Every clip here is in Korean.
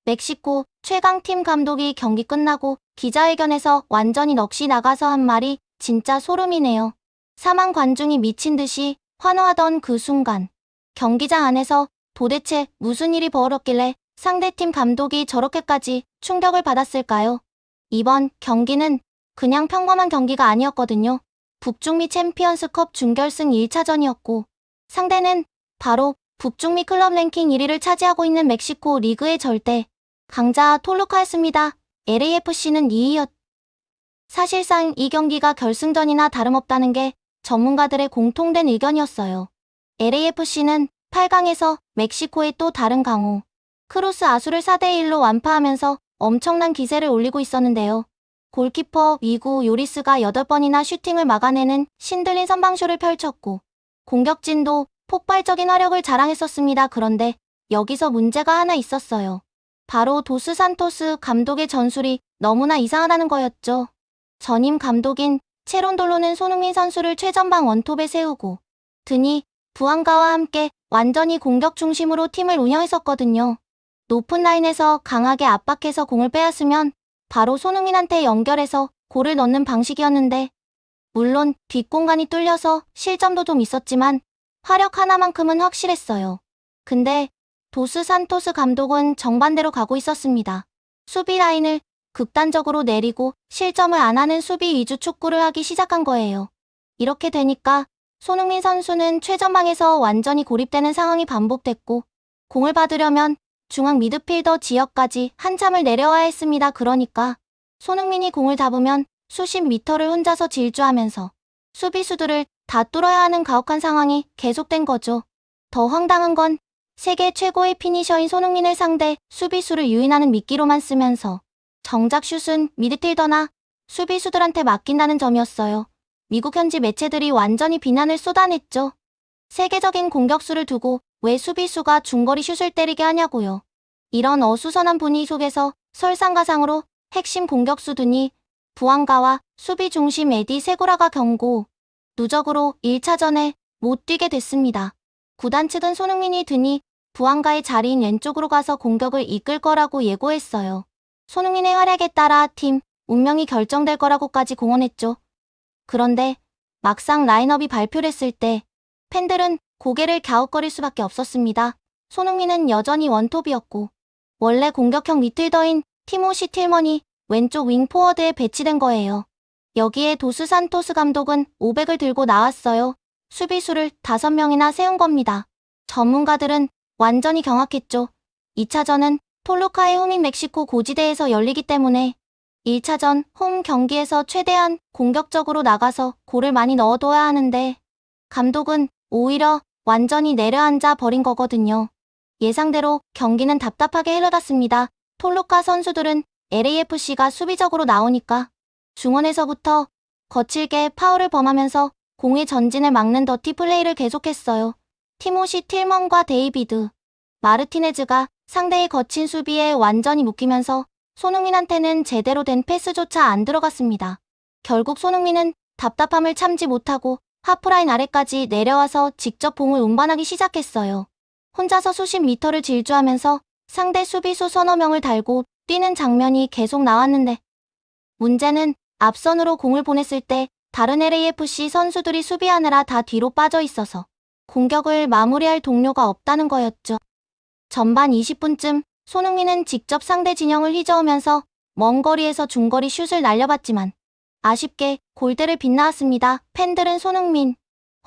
멕시코 최강팀 감독이 경기 끝나고 기자회견에서 완전히 넋이 나가서 한 말이 진짜 소름이네요. 4만 관중이 미친 듯이 환호하던 그 순간 경기장 안에서 도대체 무슨 일이 벌어졌길래 상대팀 감독이 저렇게까지 충격을 받았을까요? 이번 경기는 그냥 평범한 경기가 아니었거든요. 북중미 챔피언스컵 준결승 1차전이었고 상대는 바로 북중미 클럽 랭킹 1위를 차지하고 있는 멕시코 리그의 절대 강자 톨루카였습니다. LAFC는 2위였. 사실상 이 경기가 결승전이나 다름없다는 게 전문가들의 공통된 의견이었어요. LAFC는 8강에서 멕시코의 또 다른 강호 크루스 아수를 4대1로 완파하면서 엄청난 기세를 올리고 있었는데요. 골키퍼 위구 요리스가 8번이나 슈팅을 막아내는 신들린 선방쇼를 펼쳤고 공격진도 폭발적인 화력을 자랑했었습니다. 그런데 여기서 문제가 하나 있었어요. 바로 도스 산토스 감독의 전술이 너무나 이상하다는 거였죠. 전임 감독인 체론돌로는 손흥민 선수를 최전방 원톱에 세우고 드니 부안가와 함께 완전히 공격 중심으로 팀을 운영했었거든요. 높은 라인에서 강하게 압박해서 공을 빼앗으면 바로 손흥민한테 연결해서 골을 넣는 방식이었는데 물론 뒷공간이 뚫려서 실점도 좀 있었지만 화력 하나만큼은 확실했어요. 근데 도스 산토스 감독은 정반대로 가고 있었습니다. 수비 라인을 극단적으로 내리고 실점을 안 하는 수비 위주 축구를 하기 시작한 거예요. 이렇게 되니까 손흥민 선수는 최전방에서 완전히 고립되는 상황이 반복됐고 공을 받으려면 중앙 미드필더 지역까지 한참을 내려와야 했습니다. 그러니까 손흥민이 공을 잡으면 수십 미터를 혼자서 질주하면서 수비수들을 다 뚫어야 하는 가혹한 상황이 계속된 거죠. 더 황당한 건 세계 최고의 피니셔인 손흥민을 상대 수비수를 유인하는 미끼로만 쓰면서 정작 슛은 미드필더나 수비수들한테 맡긴다는 점이었어요. 미국 현지 매체들이 완전히 비난을 쏟아냈죠. 세계적인 공격수를 두고 왜 수비수가 중거리 슛을 때리게 하냐고요. 이런 어수선한 분위기 속에서 설상가상으로 핵심 공격수 드니 부안가와 수비 중심 에디 세고라가 경고 누적으로 1차전에 못 뛰게 됐습니다. 구단 측은 손흥민이 드니 부안가의 자리인 왼쪽으로 가서 공격을 이끌 거라고 예고했어요. 손흥민의 활약에 따라 팀 운명이 결정될 거라고까지 공언했죠. 그런데 막상 라인업이 발표됐을 때 팬들은 고개를 갸웃거릴 수밖에 없었습니다. 손흥민은 여전히 원톱이었고 원래 공격형 미드필더인 티모시 틸먼이 왼쪽 윙 포워드에 배치된 거예요. 여기에 도스 산토스 감독은 500을 들고 나왔어요. 수비수를 5명이나 세운 겁니다. 전문가들은 완전히 경악했죠. 2차전은 톨루카의 홈인 멕시코 고지대에서 열리기 때문에 1차전 홈 경기에서 최대한 공격적으로 나가서 골을 많이 넣어둬야 하는데 감독은 오히려 완전히 내려앉아 버린 거거든요. 예상대로 경기는 답답하게 흘러갔습니다. 톨루카 선수들은 LAFC가 수비적으로 나오니까 중원에서부터 거칠게 파울을 범하면서 공의 전진을 막는 더티 플레이를 계속했어요. 티모시 틸먼과 데이비드 마르티네즈가 상대의 거친 수비에 완전히 묶이면서 손흥민한테는 제대로 된 패스조차 안 들어갔습니다. 결국 손흥민은 답답함을 참지 못하고 하프라인 아래까지 내려와서 직접 공을 운반하기 시작했어요. 혼자서 수십 미터를 질주하면서 상대 수비수 서너 명을 달고 뛰는 장면이 계속 나왔는데 문제는 앞선으로 공을 보냈을 때 다른 LAFC 선수들이 수비하느라 다 뒤로 빠져 있어서 공격을 마무리할 동료가 없다는 거였죠. 전반 20분쯤 손흥민은 직접 상대 진영을 휘저으면서 먼 거리에서 중거리 슛을 날려봤지만 아쉽게 골대를 빗나왔습니다. 팬들은 손흥민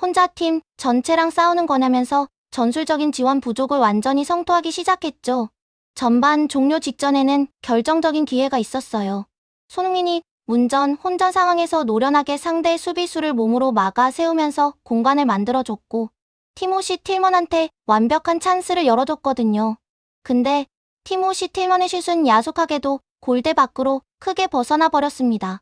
혼자 팀 전체랑 싸우는 거냐면서 전술적인 지원 부족을 완전히 성토하기 시작했죠. 전반 종료 직전에는 결정적인 기회가 있었어요. 손흥민이 문전 혼전 상황에서 노련하게 상대 수비수를 몸으로 막아 세우면서 공간을 만들어줬고 티모시 틸먼한테 완벽한 찬스를 열어줬거든요. 근데 티모시 틸먼의 슛은 야속하게도 골대 밖으로 크게 벗어나 버렸습니다.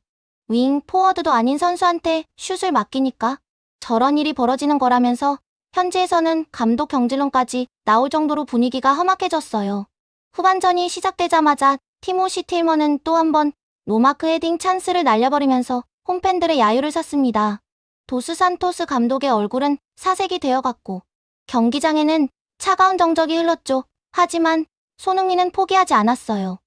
윙 포워드도 아닌 선수한테 슛을 맡기니까 저런 일이 벌어지는 거라면서 현지에서는 감독 경질론까지 나올 정도로 분위기가 험악해졌어요. 후반전이 시작되자마자 티모시 틸먼은 또 한 번 노마크 헤딩 찬스를 날려버리면서 홈팬들의 야유를 샀습니다. 도스 산토스 감독의 얼굴은 사색이 되어갔고 경기장에는 차가운 정적이 흘렀죠. 하지만 손흥민은 포기하지 않았어요.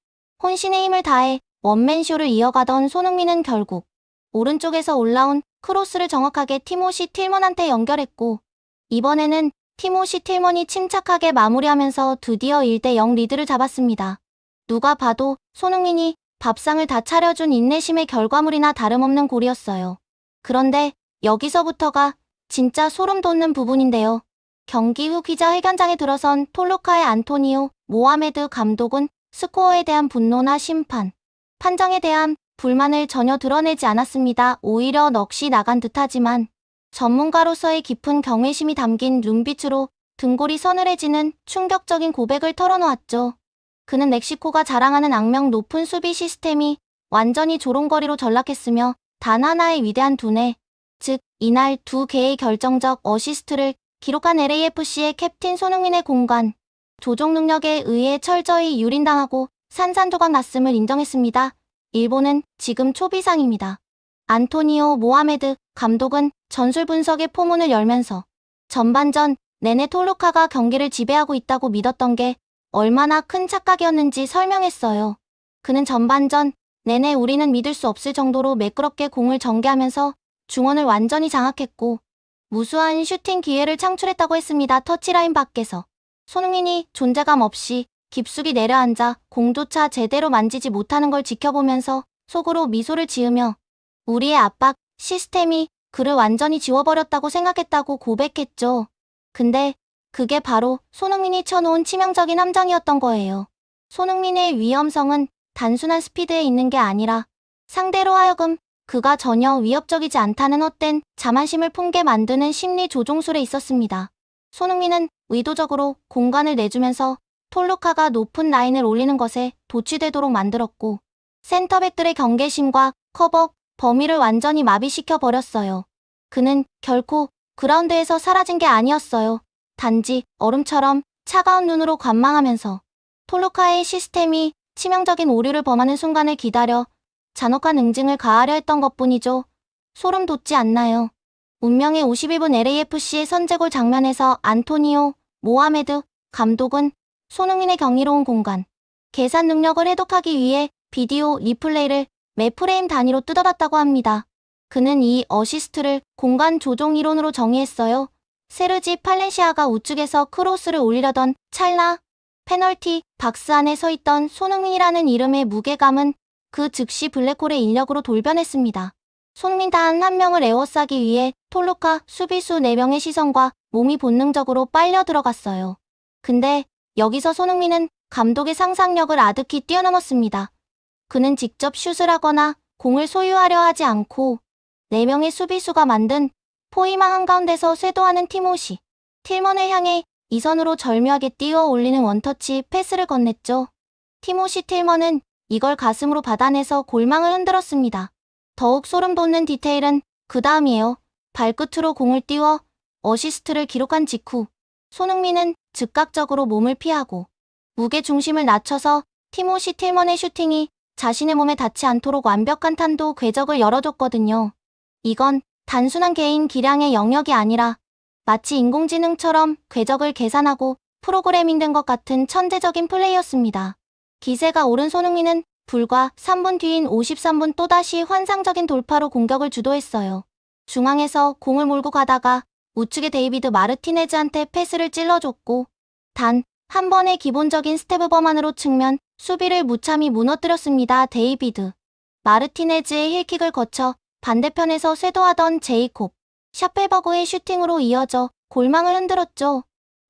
혼신의 힘을 다해 원맨쇼를 이어가던 손흥민은 결국 오른쪽에서 올라온 크로스를 정확하게 티모시 틸먼한테 연결했고, 이번에는 티모시 틸먼이 침착하게 마무리하면서 드디어 1대0 리드를 잡았습니다. 누가 봐도 손흥민이 밥상을 다 차려준 인내심의 결과물이나 다름없는 골이었어요. 그런데 여기서부터가 진짜 소름 돋는 부분인데요. 경기 후 기자회견장에 들어선 톨루카의 안토니오 모하메드 감독은 스코어에 대한 분노나 심판, 판정에 대한 불만을 전혀 드러내지 않았습니다. 오히려 넋이 나간 듯하지만 전문가로서의 깊은 경외심이 담긴 눈빛으로 등골이 서늘해지는 충격적인 고백을 털어놓았죠. 그는 멕시코가 자랑하는 악명 높은 수비 시스템이 완전히 조롱거리로 전락했으며 단 하나의 위대한 두뇌, 즉 이날 2개의 결정적 어시스트를 기록한 LAFC의 캡틴 손흥민의 공간, 조종 능력에 의해 철저히 유린당하고 산산조각 났음을 인정했습니다. 일본은 지금 초비상입니다. 안토니오 모하메드 감독은 전술 분석의 포문을 열면서 전반전 내내 톨루카가 경기를 지배하고 있다고 믿었던 게 얼마나 큰 착각이었는지 설명했어요. 그는 전반전 내내 우리는 믿을 수 없을 정도로 매끄럽게 공을 전개하면서 중원을 완전히 장악했고 무수한 슈팅 기회를 창출했다고 했습니다. 터치라인 밖에서 손흥민이 존재감 없이 깊숙이 내려앉아 공조차 제대로 만지지 못하는 걸 지켜보면서 속으로 미소를 지으며 우리의 압박 시스템이 그를 완전히 지워버렸다고 생각했다고 고백했죠. 근데 그게 바로 손흥민이 쳐놓은 치명적인 함정이었던 거예요. 손흥민의 위험성은 단순한 스피드에 있는 게 아니라 상대로 하여금 그가 전혀 위협적이지 않다는 헛된 자만심을 품게 만드는 심리 조종술에 있었습니다. 손흥민은 의도적으로 공간을 내주면서 톨루카가 높은 라인을 올리는 것에 도취되도록 만들었고 센터백들의 경계심과 커버 범위를 완전히 마비시켜 버렸어요. 그는 결코 그라운드에서 사라진 게 아니었어요. 단지 얼음처럼 차가운 눈으로 관망하면서 톨루카의 시스템이 치명적인 오류를 범하는 순간을 기다려 잔혹한 응징을 가하려 했던 것뿐이죠. 소름 돋지 않나요? 운명의 51분 LAFC의 선제골 장면에서 안토니오 모하메드 감독은 손흥민의 경이로운 공간, 계산 능력을 해독하기 위해 비디오 리플레이를 매 프레임 단위로 뜯어봤다고 합니다. 그는 이 어시스트를 공간 조종 이론으로 정의했어요. 세르지 팔렌시아가 우측에서 크로스를 올리려던 찰나 페널티 박스 안에 서 있던 손흥민이라는 이름의 무게감은 그 즉시 블랙홀의 인력으로 돌변했습니다. 손흥민 단 한 명을 에워싸기 위해 톨루카 수비수 4명의 시선과 몸이 본능적으로 빨려 들어갔어요. 근데 여기서 손흥민은 감독의 상상력을 아득히 뛰어넘었습니다. 그는 직접 슛을 하거나 공을 소유하려 하지 않고 4명의 수비수가 만든 포위망 한가운데서 쇄도하는 티모시 틸먼을 향해 이선으로 절묘하게 띄워 올리는 원터치 패스를 건넸죠. 티모시 틸먼은 이걸 가슴으로 받아내서 골망을 흔들었습니다. 더욱 소름 돋는 디테일은 그 다음이에요. 발끝으로 공을 띄워 어시스트를 기록한 직후 손흥민은 즉각적으로 몸을 피하고 무게 중심을 낮춰서 티모시 틸먼의 슈팅이 자신의 몸에 닿지 않도록 완벽한 탄도 궤적을 열어줬거든요. 이건 단순한 개인 기량의 영역이 아니라 마치 인공지능처럼 궤적을 계산하고 프로그래밍된 것 같은 천재적인 플레이였습니다. 기세가 오른 손흥민은 불과 3분 뒤인 53분 또다시 환상적인 돌파로 공격을 주도했어요. 중앙에서 공을 몰고 가다가 우측의 데이비드 마르티네즈한테 패스를 찔러줬고 단 한 번의 기본적인 스텝업만으로 측면 수비를 무참히 무너뜨렸습니다. 데이비드 마르티네즈의 힐킥을 거쳐 반대편에서 쇄도하던 제이콥 샤펠버그의 슈팅으로 이어져 골망을 흔들었죠.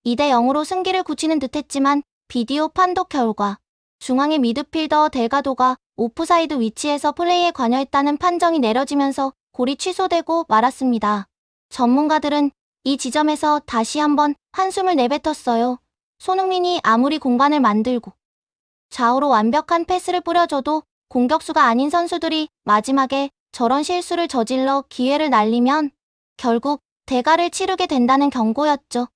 2대0으로 승기를 굳히는 듯했지만 비디오 판독 결과 중앙의 미드필더 델가도가 오프사이드 위치에서 플레이에 관여했다는 판정이 내려지면서 골이 취소되고 말았습니다. 전문가들은 이 지점에서 다시 한번 한숨을 내뱉었어요. 손흥민이 아무리 공간을 만들고 좌우로 완벽한 패스를 뿌려줘도 공격수가 아닌 선수들이 마지막에 저런 실수를 저질러 기회를 날리면 결국 대가를 치르게 된다는 경고였죠.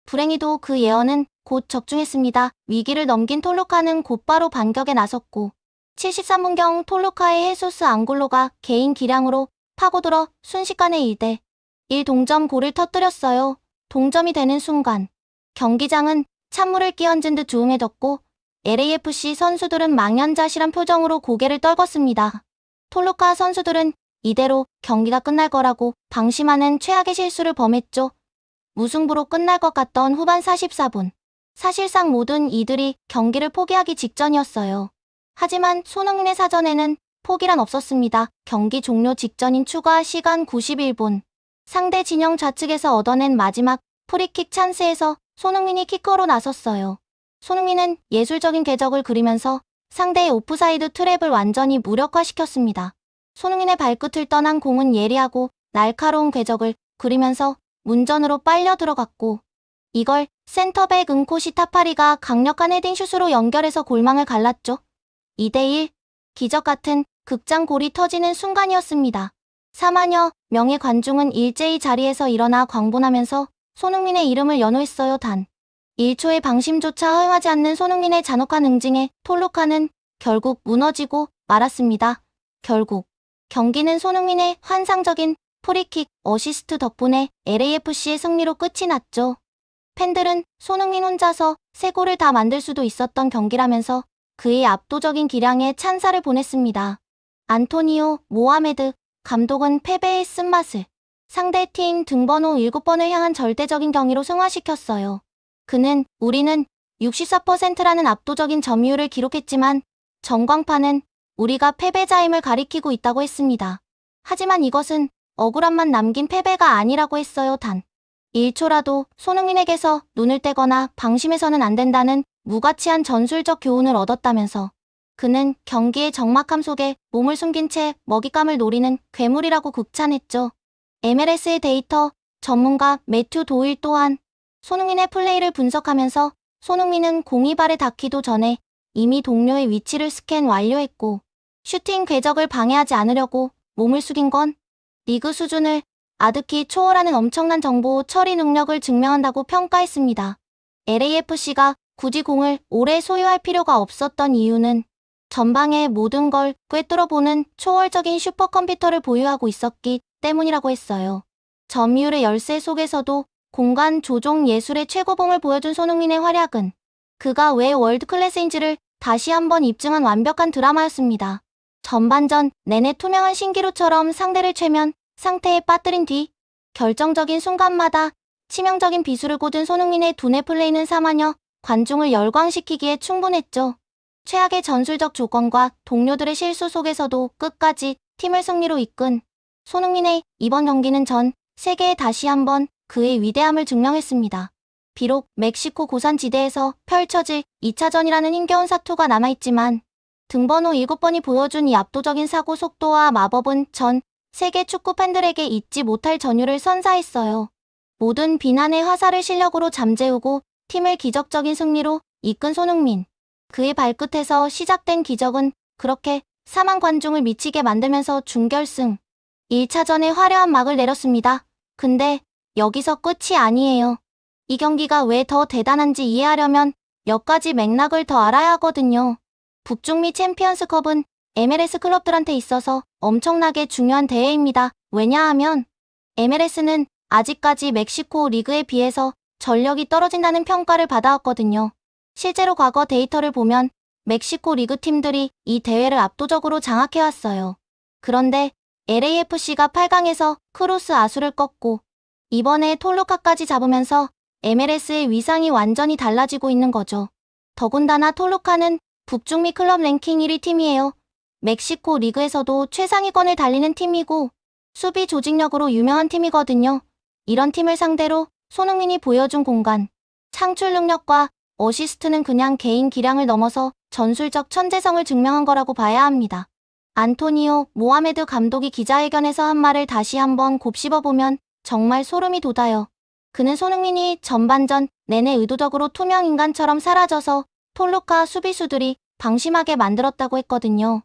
불행히도 그 예언은 곧 적중했습니다. 위기를 넘긴 톨루카는 곧바로 반격에 나섰고 73분경 톨루카의 헤수스 앙골로가 개인 기량으로 파고들어 순식간에 2대1 동점 골을 터뜨렸어요. 동점이 되는 순간 경기장은 찬물을 끼얹은 듯 조용해졌고 LAFC 선수들은 망연자실한 표정으로 고개를 떨궜습니다. 톨루카 선수들은 이대로 경기가 끝날 거라고 방심하는 최악의 실수를 범했죠. 무승부로 끝날 것 같던 후반 44분. 사실상 모든 이들이 경기를 포기하기 직전이었어요. 하지만 손흥민의 사전에는 포기란 없었습니다. 경기 종료 직전인 추가 시간 91분. 상대 진영 좌측에서 얻어낸 마지막 프리킥 찬스에서 손흥민이 키커로 나섰어요. 손흥민은 예술적인 궤적을 그리면서 상대의 오프사이드 트랩을 완전히 무력화시켰습니다. 손흥민의 발끝을 떠난 공은 예리하고 날카로운 궤적을 그리면서 문전으로 빨려 들어갔고, 이걸 센터백 은코시 타파리가 강력한 헤딩슛으로 연결해서 골망을 갈랐죠. 2대1, 기적 같은 극장골이 터지는 순간이었습니다. 4만여 명의 관중은 일제히 자리에서 일어나 광분하면서 손흥민의 이름을 연호했어요. 단 1초의 방심조차 허용하지 않는 손흥민의 잔혹한 응징에 톨루카는 결국 무너지고 말았습니다. 결국 경기는 손흥민의 환상적인 프리킥, 어시스트 덕분에 LAFC의 승리로 끝이 났죠. 팬들은 손흥민 혼자서 3골을 다 만들 수도 있었던 경기라면서 그의 압도적인 기량에 찬사를 보냈습니다. 안토니오 모하메드 감독은 패배의 쓴맛을 상대팀 등번호 7번을 향한 절대적인 경기로 승화시켰어요. 그는 우리는 64%라는 압도적인 점유율을 기록했지만 전광판은 우리가 패배자임을 가리키고 있다고 했습니다. 하지만 이것은 억울함만 남긴 패배가 아니라고 했어요. 단 1초라도 손흥민에게서 눈을 떼거나 방심해서는 안 된다는 무가치한 전술적 교훈을 얻었다면서 그는 경기의 적막함 속에 몸을 숨긴 채 먹잇감을 노리는 괴물이라고 극찬했죠. MLS의 데이터 전문가 매튜 도일 또한 손흥민의 플레이를 분석하면서 손흥민은 공이 발에 닿기도 전에 이미 동료의 위치를 스캔 완료했고 슈팅 궤적을 방해하지 않으려고 몸을 숙인 건 리그 수준을 아득히 초월하는 엄청난 정보 처리 능력을 증명한다고 평가했습니다. LAFC가 굳이 공을 오래 소유할 필요가 없었던 이유는 전방의 모든 걸 꿰뚫어보는 초월적인 슈퍼컴퓨터를 보유하고 있었기 때문이라고 했어요. 점유율의 열세 속에서도 공간 조종 예술의 최고봉을 보여준 손흥민의 활약은 그가 왜 월드클래스인지를 다시 한번 입증한 완벽한 드라마였습니다. 전반전 내내 투명한 신기루처럼 상대를 최면 상태에 빠뜨린 뒤 결정적인 순간마다 치명적인 비수를 꽂은 손흥민의 두뇌 플레이는 4만여 관중을 열광시키기에 충분했죠. 최악의 전술적 조건과 동료들의 실수 속에서도 끝까지 팀을 승리로 이끈 손흥민의 이번 경기는 전 세계에 다시 한번 그의 위대함을 증명했습니다. 비록 멕시코 고산지대에서 펼쳐질 2차전이라는 힘겨운 사투가 남아있지만 등번호 7번이 보여준 이 압도적인 사고 속도와 마법은 전 세계 축구 팬들에게 잊지 못할 전율을 선사했어요. 모든 비난의 화살을 실력으로 잠재우고 팀을 기적적인 승리로 이끈 손흥민. 그의 발끝에서 시작된 기적은 그렇게 4만 관중을 미치게 만들면서 준결승 1차전에 화려한 막을 내렸습니다. 근데 여기서 끝이 아니에요. 이 경기가 왜 더 대단한지 이해하려면 몇 가지 맥락을 더 알아야 하거든요. 북중미 챔피언스컵은 MLS 클럽들한테 있어서 엄청나게 중요한 대회입니다. 왜냐하면 MLS는 아직까지 멕시코 리그에 비해서 전력이 떨어진다는 평가를 받아왔거든요. 실제로 과거 데이터를 보면 멕시코 리그 팀들이 이 대회를 압도적으로 장악해왔어요. 그런데 LAFC가 8강에서 크루스 아수를 꺾고 이번에 톨루카까지 잡으면서 MLS의 위상이 완전히 달라지고 있는 거죠. 더군다나 톨루카는 북중미 클럽 랭킹 1위 팀이에요. 멕시코 리그에서도 최상위권을 달리는 팀이고 수비 조직력으로 유명한 팀이거든요. 이런 팀을 상대로 손흥민이 보여준 공간, 창출 능력과 어시스트는 그냥 개인 기량을 넘어서 전술적 천재성을 증명한 거라고 봐야 합니다. 안토니오 모하메드 감독이 기자회견에서 한 말을 다시 한번 곱씹어보면 정말 소름이 돋아요. 그는 손흥민이 전반전 내내 의도적으로 투명 인간처럼 사라져서 톨루카 수비수들이 방심하게 만들었다고 했거든요.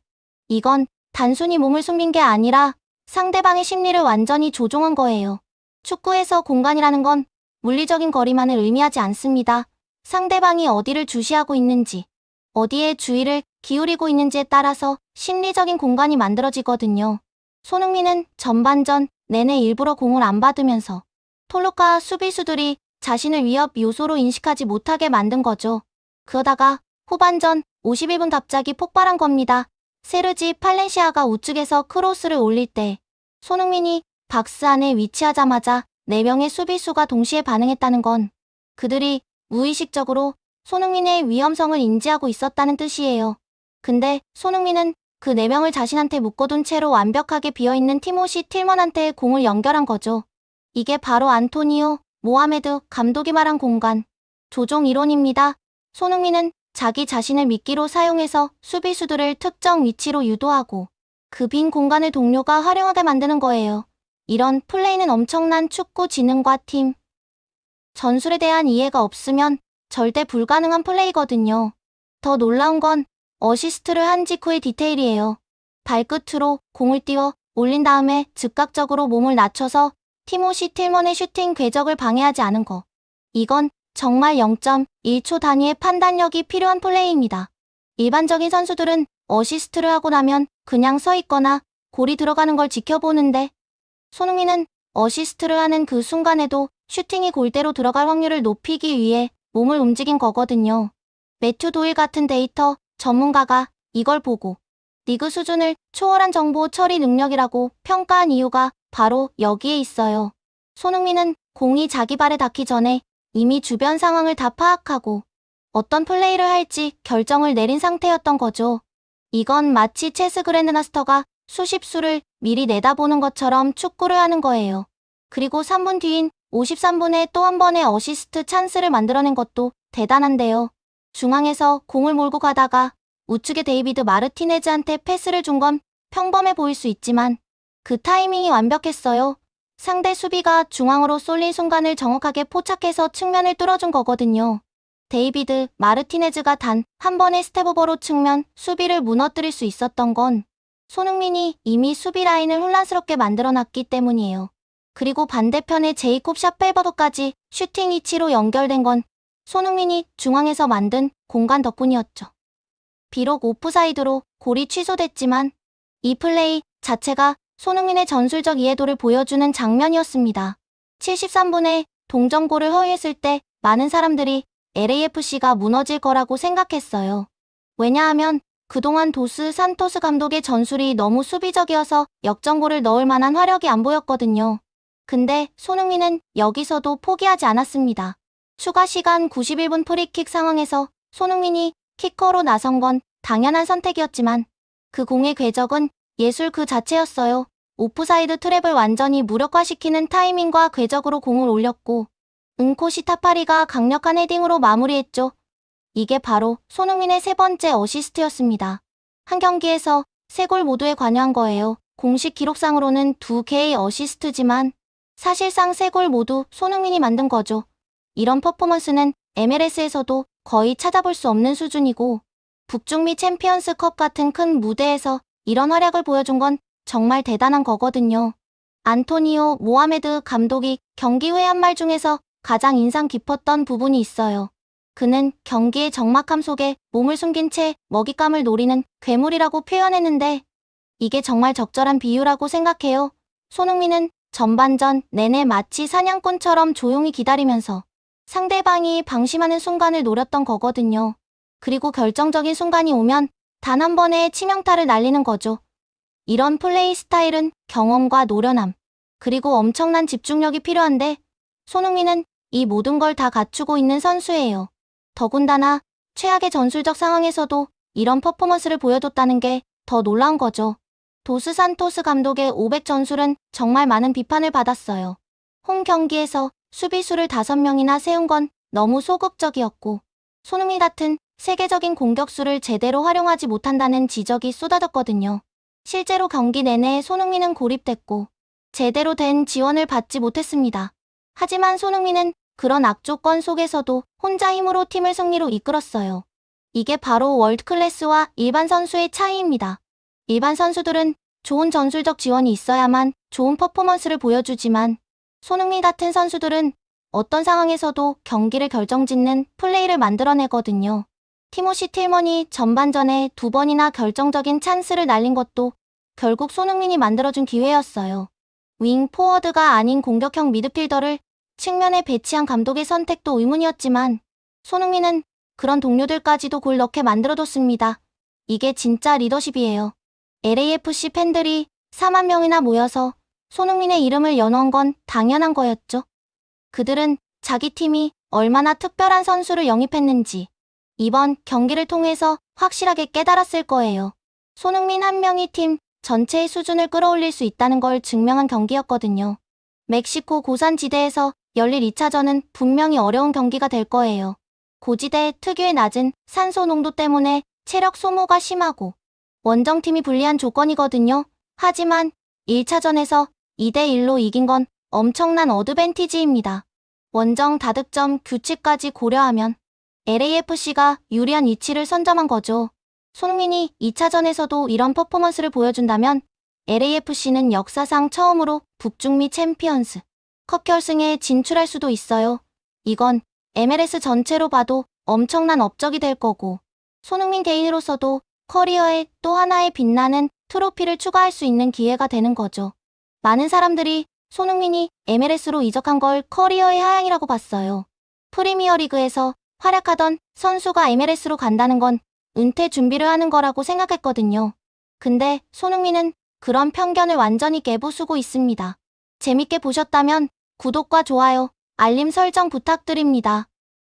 이건 단순히 몸을 숨긴 게 아니라 상대방의 심리를 완전히 조종한 거예요. 축구에서 공간이라는 건 물리적인 거리만을 의미하지 않습니다. 상대방이 어디를 주시하고 있는지, 어디에 주의를 기울이고 있는지에 따라서 심리적인 공간이 만들어지거든요. 손흥민은 전반전 내내 일부러 공을 안 받으면서 톨루카 수비수들이 자신을 위협 요소로 인식하지 못하게 만든 거죠. 그러다가 후반전 51분 갑자기 폭발한 겁니다. 세르지 팔렌시아가 우측에서 크로스를 올릴 때 손흥민이 박스 안에 위치하자마자 4명의 수비수가 동시에 반응했다는 건 그들이 무의식적으로 손흥민의 위험성을 인지하고 있었다는 뜻이에요. 근데 손흥민은 그 4명을 자신한테 묶어둔 채로 완벽하게 비어있는 티모시 틸먼한테 공을 연결한 거죠. 이게 바로 안토니오 모하메드 감독이 말한 공간 조종 이론입니다. 손흥민은 자기 자신을 미끼로 사용해서 수비수들을 특정 위치로 유도하고 그 빈 공간을 동료가 활용하게 만드는 거예요. 이런 플레이는 엄청난 축구 지능과 팀 전술에 대한 이해가 없으면 절대 불가능한 플레이거든요. 더 놀라운 건 어시스트를 한 직후의 디테일이에요. 발끝으로 공을 띄워 올린 다음에 즉각적으로 몸을 낮춰서 티모시 틸먼의 슈팅 궤적을 방해하지 않은 거. 이건 정말 0.1초 단위의 판단력이 필요한 플레이입니다. 일반적인 선수들은 어시스트를 하고 나면 그냥 서 있거나 골이 들어가는 걸 지켜보는데 손흥민은 어시스트를 하는 그 순간에도 슈팅이 골대로 들어갈 확률을 높이기 위해 몸을 움직인 거거든요. 매튜 도일 같은 데이터 전문가가 이걸 보고 리그 수준을 초월한 정보 처리 능력이라고 평가한 이유가 바로 여기에 있어요. 손흥민은 공이 자기 발에 닿기 전에 이미 주변 상황을 다 파악하고 어떤 플레이를 할지 결정을 내린 상태였던 거죠. 이건 마치 체스 그랜드마스터가 수십 수를 미리 내다보는 것처럼 축구를 하는 거예요. 그리고 3분 뒤인 53분에 또 한 번의 어시스트 찬스를 만들어낸 것도 대단한데요. 중앙에서 공을 몰고 가다가 우측의 데이비드 마르티네즈한테 패스를 준 건 평범해 보일 수 있지만 그 타이밍이 완벽했어요. 상대 수비가 중앙으로 쏠린 순간을 정확하게 포착해서 측면을 뚫어준 거거든요. 데이비드 마르티네즈가 단 한 번의 스텝오버로 측면 수비를 무너뜨릴 수 있었던 건 손흥민이 이미 수비 라인을 혼란스럽게 만들어놨기 때문이에요. 그리고 반대편의 제이콥 샤펠버거까지 슈팅 위치로 연결된 건 손흥민이 중앙에서 만든 공간 덕분이었죠. 비록 오프사이드로 골이 취소됐지만 이 플레이 자체가 손흥민의 전술적 이해도를 보여주는 장면이었습니다. 73분에 동점골을 허위했을 때 많은 사람들이 LAFC가 무너질 거라고 생각했어요. 왜냐하면 그동안 도스 산토스 감독의 전술이 너무 수비적이어서 역전골을 넣을 만한 화력이 안 보였거든요. 근데 손흥민은 여기서도 포기하지 않았습니다. 추가 시간 91분 프리킥 상황에서 손흥민이 키커로 나선 건 당연한 선택이었지만 그 공의 궤적은 예술 그 자체였어요. 오프사이드 트랩을 완전히 무력화시키는 타이밍과 궤적으로 공을 올렸고 은코시 타파리가 강력한 헤딩으로 마무리했죠. 이게 바로 손흥민의 세 번째 어시스트였습니다. 한 경기에서 3골 모두에 관여한 거예요. 공식 기록상으로는 2개의 어시스트지만 사실상 3골 모두 손흥민이 만든 거죠. 이런 퍼포먼스는 MLS에서도 거의 찾아볼 수 없는 수준이고 북중미 챔피언스컵 같은 큰 무대에서 이런 활약을 보여준 건 정말 대단한 거거든요. 안토니오 모하메드 감독이 경기 후에 한 말 중에서 가장 인상 깊었던 부분이 있어요. 그는 경기의 적막함 속에 몸을 숨긴 채 먹잇감을 노리는 괴물이라고 표현했는데 이게 정말 적절한 비유라고 생각해요. 손흥민은 전반전 내내 마치 사냥꾼처럼 조용히 기다리면서 상대방이 방심하는 순간을 노렸던 거거든요. 그리고 결정적인 순간이 오면 단 한 번의 치명타를 날리는 거죠. 이런 플레이 스타일은 경험과 노련함, 그리고 엄청난 집중력이 필요한데 손흥민은 이 모든 걸 다 갖추고 있는 선수예요. 더군다나 최악의 전술적 상황에서도 이런 퍼포먼스를 보여줬다는 게 더 놀라운 거죠. 도스 산토스 감독의 500 전술은 정말 많은 비판을 받았어요. 홈 경기에서 수비수를 5명이나 세운 건 너무 소극적이었고 손흥민 같은 세계적인 공격수를 제대로 활용하지 못한다는 지적이 쏟아졌거든요. 실제로 경기 내내 손흥민은 고립됐고 제대로 된 지원을 받지 못했습니다. 하지만 손흥민은 그런 악조건 속에서도 혼자 힘으로 팀을 승리로 이끌었어요. 이게 바로 월드클래스와 일반 선수의 차이입니다. 일반 선수들은 좋은 전술적 지원이 있어야만 좋은 퍼포먼스를 보여주지만 손흥민 같은 선수들은 어떤 상황에서도 경기를 결정짓는 플레이를 만들어내거든요. 티모시 틸먼이 전반전에 2번이나 결정적인 찬스를 날린 것도 결국 손흥민이 만들어준 기회였어요. 윙 포워드가 아닌 공격형 미드필더를 측면에 배치한 감독의 선택도 의문이었지만 손흥민은 그런 동료들까지도 골 넣게 만들어뒀습니다. 이게 진짜 리더십이에요. LAFC 팬들이 4만 명이나 모여서 손흥민의 이름을 연호한 건 당연한 거였죠. 그들은 자기 팀이 얼마나 특별한 선수를 영입했는지 이번 경기를 통해서 확실하게 깨달았을 거예요. 손흥민 한 명이 팀 전체의 수준을 끌어올릴 수 있다는 걸 증명한 경기였거든요. 멕시코 고산지대에서 열릴 2차전은 분명히 어려운 경기가 될 거예요. 고지대 특유의 낮은 산소 농도 때문에 체력 소모가 심하고 원정팀이 불리한 조건이거든요. 하지만 1차전에서 2대1로 이긴 건 엄청난 어드밴티지입니다. 원정 다득점 규칙까지 고려하면 LAFC가 유리한 위치를 선점한 거죠. 손흥민이 2차전에서도 이런 퍼포먼스를 보여준다면 LAFC는 역사상 처음으로 북중미 챔피언스 컵 결승에 진출할 수도 있어요. 이건 MLS 전체로 봐도 엄청난 업적이 될 거고 손흥민 개인으로서도 커리어에 또 하나의 빛나는 트로피를 추가할 수 있는 기회가 되는 거죠. 많은 사람들이 손흥민이 MLS로 이적한 걸 커리어의 하향이라고 봤어요. 프리미어리그에서 활약하던 선수가 MLS로 간다는 건 은퇴 준비를 하는 거라고 생각했거든요. 근데 손흥민은 그런 편견을 완전히 깨부수고 있습니다. 재밌게 보셨다면 구독과 좋아요, 알림 설정 부탁드립니다.